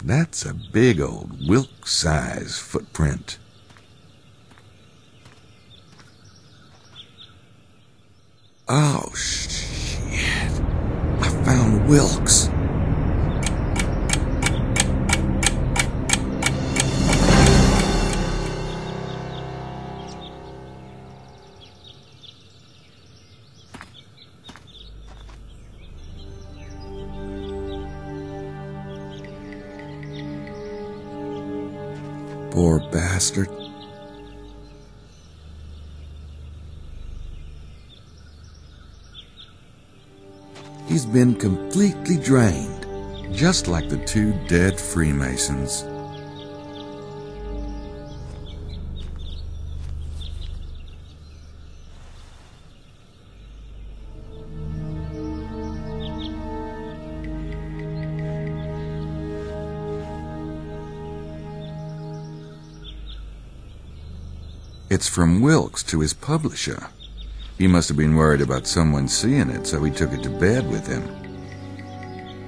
That's a big old Wilkes-size footprint. Oh, shit. I found Wilkes. Poor bastard. He's been completely drained, just like the two dead Freemasons. It's from Wilkes to his publisher. He must have been worried about someone seeing it, so he took it to bed with him.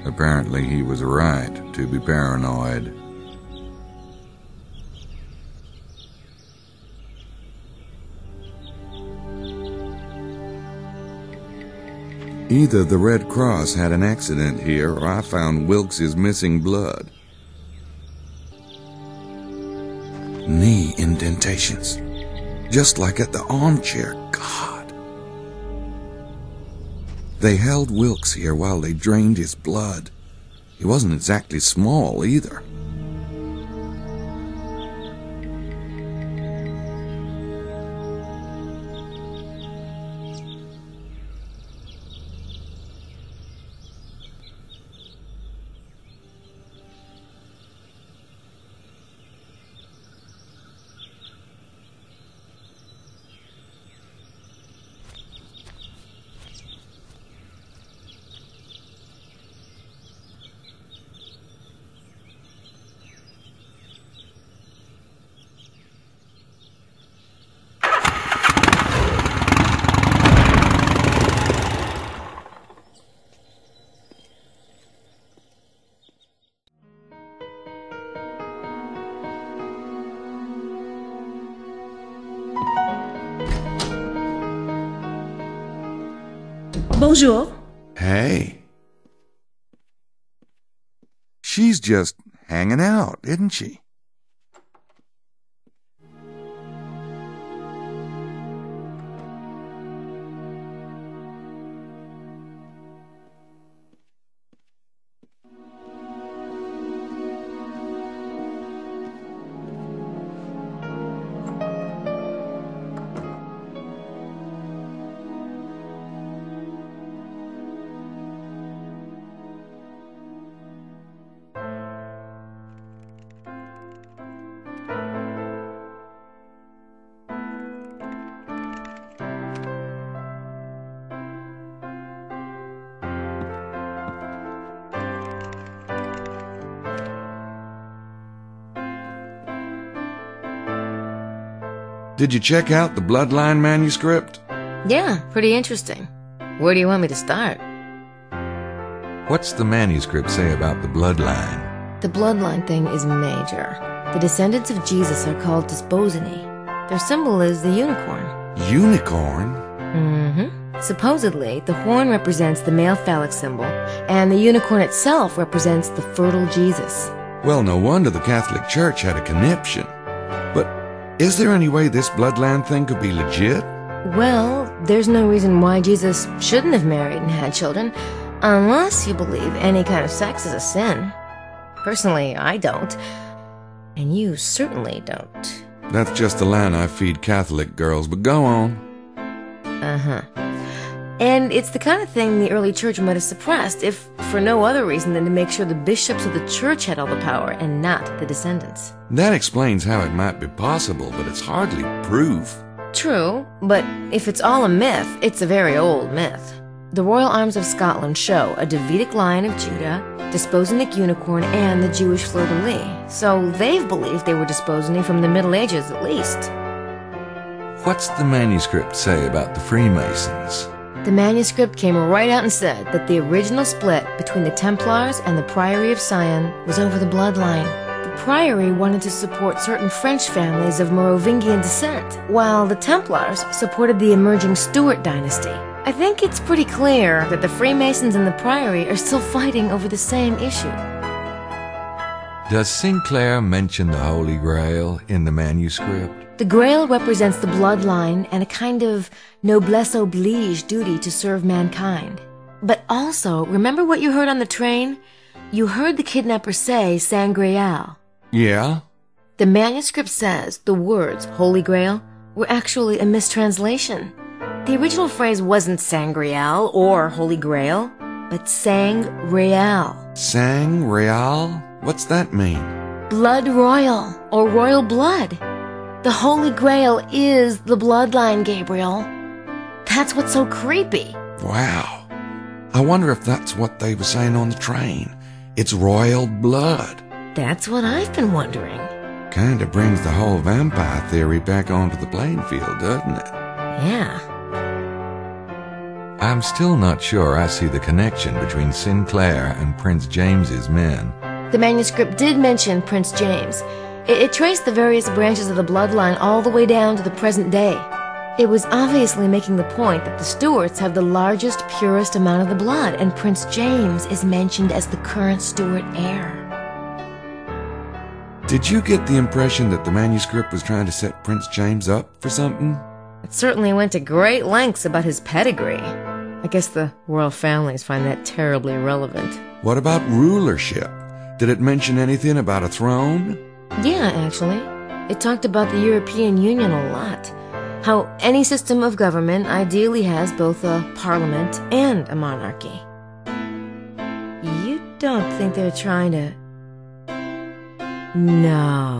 Apparently he was right to be paranoid. Either the Red Cross had an accident here, or I found Wilkes' missing blood. Knee indentations. Just like at the armchair. God. They held Wilkes here while they drained his blood. He wasn't exactly small either. Bonjour. Hey. She's just hanging out, isn't she? Did you check out the Bloodline manuscript? Yeah, pretty interesting. Where do you want me to start? What's the manuscript say about the Bloodline? The bloodline thing is major. The descendants of Jesus are called Desposini. Their symbol is the unicorn. Unicorn? Mm-hmm. Supposedly, the horn represents the male phallic symbol, and the unicorn itself represents the fertile Jesus. Well, no wonder the Catholic Church had a conniption. But is there any way this bloodline thing could be legit? Well, there's no reason why Jesus shouldn't have married and had children, unless you believe any kind of sex is a sin. Personally, I don't. And you certainly don't. That's just the line I feed Catholic girls, but go on. Uh-huh. And it's the kind of thing the early church might have suppressed, if for no other reason than to make sure the bishops of the church had all the power and not the descendants. That explains how it might be possible, but it's hardly proof. True, but if it's all a myth, it's a very old myth. The royal arms of Scotland show a Davidic line of Judah, Desposinic unicorn, and the Jewish fleur-de-lis, so they've believed they were Desposini from the Middle Ages at least. What's the manuscript say about the Freemasons? The manuscript came right out and said that the original split between the Templars and the Priory of Sion was over the bloodline. The Priory wanted to support certain French families of Merovingian descent, while the Templars supported the emerging Stuart dynasty. I think it's pretty clear that the Freemasons and the Priory are still fighting over the same issue. Does Sinclair mention the Holy Grail in the manuscript? The Grail represents the bloodline and a kind of noblesse oblige duty to serve mankind. But also, remember what you heard on the train? You heard the kidnapper say Sangreal. Yeah? The manuscript says the words Holy Grail were actually a mistranslation. The original phrase wasn't Sangreal or Holy Grail, but Sang-Real. Sang-Real? What's that mean? Blood royal, or royal blood. The Holy Grail is the bloodline, Gabriel. That's what's so creepy. Wow. I wonder if that's what they were saying on the train. It's royal blood. That's what I've been wondering. Kinda brings the whole vampire theory back onto the playing field, doesn't it? Yeah. I'm still not sure I see the connection between Sinclair and Prince James's men. The manuscript did mention Prince James. It traced the various branches of the bloodline all the way down to the present day. It was obviously making the point that the Stuarts have the largest, purest amount of the blood, and Prince James is mentioned as the current Stuart heir. Did you get the impression that the manuscript was trying to set Prince James up for something? It certainly went to great lengths about his pedigree. I guess the royal families find that terribly irrelevant. What about rulership? Did it mention anything about a throne? Yeah, actually. It talked about the European Union a lot. How any system of government ideally has both a parliament and a monarchy. You don't think they're trying to... No.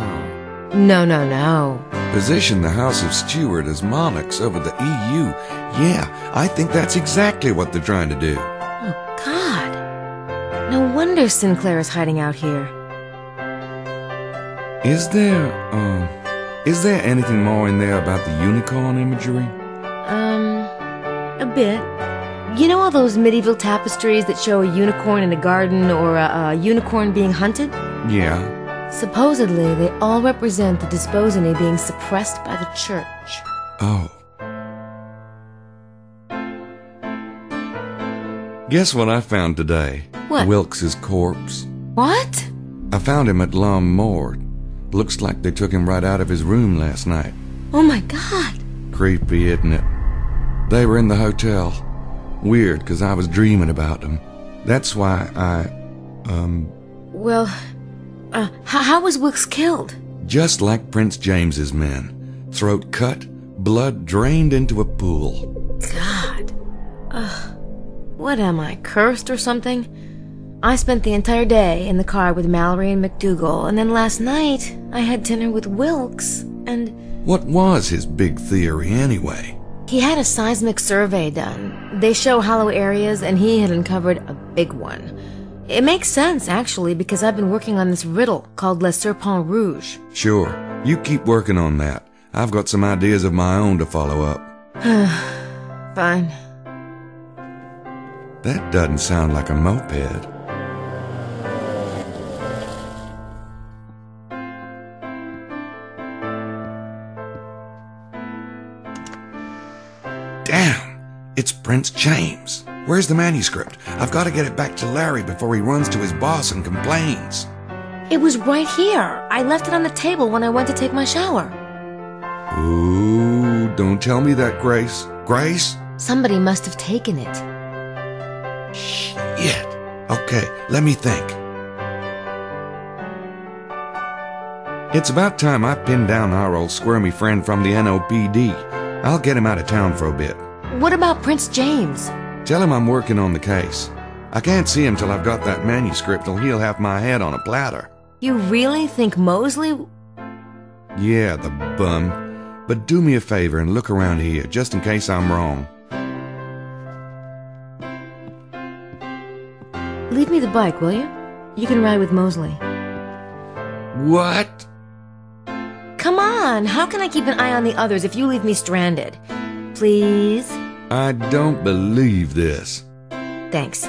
No. Position the House of Stuart as monarchs over the EU. Yeah, I think that's exactly what they're trying to do. Oh, God. No wonder Sinclair is hiding out here. Is there anything more in there about the unicorn imagery? A bit. You know all those medieval tapestries that show a unicorn in a garden or a unicorn being hunted? Yeah. Supposedly, they all represent the desposony being suppressed by the church. Oh. Guess what I found today? What? Wilkes' corpse. What? I found him at L'Homme Mort. Looks like they took him right out of his room last night. Oh my God. Creepy, isn't it? They were in the hotel. Weird, 'cause I was dreaming about them. That's why Well, how was Wilkes killed? just like Prince James's men. Throat cut, blood drained into a pool. God. What am I, cursed or something? I spent the entire day in the car with Mallory and McDougal, and then last night I had dinner with Wilkes, and... What was his big theory, anyway? He had a seismic survey done. They show hollow areas, and he had uncovered a big one. It makes sense, actually, because I've been working on this riddle called Le Serpent Rouge. Sure, you keep working on that. I've got some ideas of my own to follow up. Fine. That doesn't sound like a moped. Damn! It's Prince James. Where's the manuscript? I've got to get it back to Larry before he runs to his boss and complains. It was right here. I left it on the table when I went to take my shower. Ooh, don't tell me that, Grace. Grace? Somebody must have taken it. Shit. Okay, let me think. It's about time I pinned down our old squirmy friend from the NOPD. I'll get him out of town for a bit. What about Prince James? Tell him I'm working on the case. I can't see him till I've got that manuscript, or he'll have my head on a platter. You really think Mosley... Yeah, the bum. But do me a favor and look around here, just in case I'm wrong. Leave me the bike, will you? You can ride with Mosley. What? Come on, how can I keep an eye on the others if you leave me stranded? Please? I don't believe this. Thanks.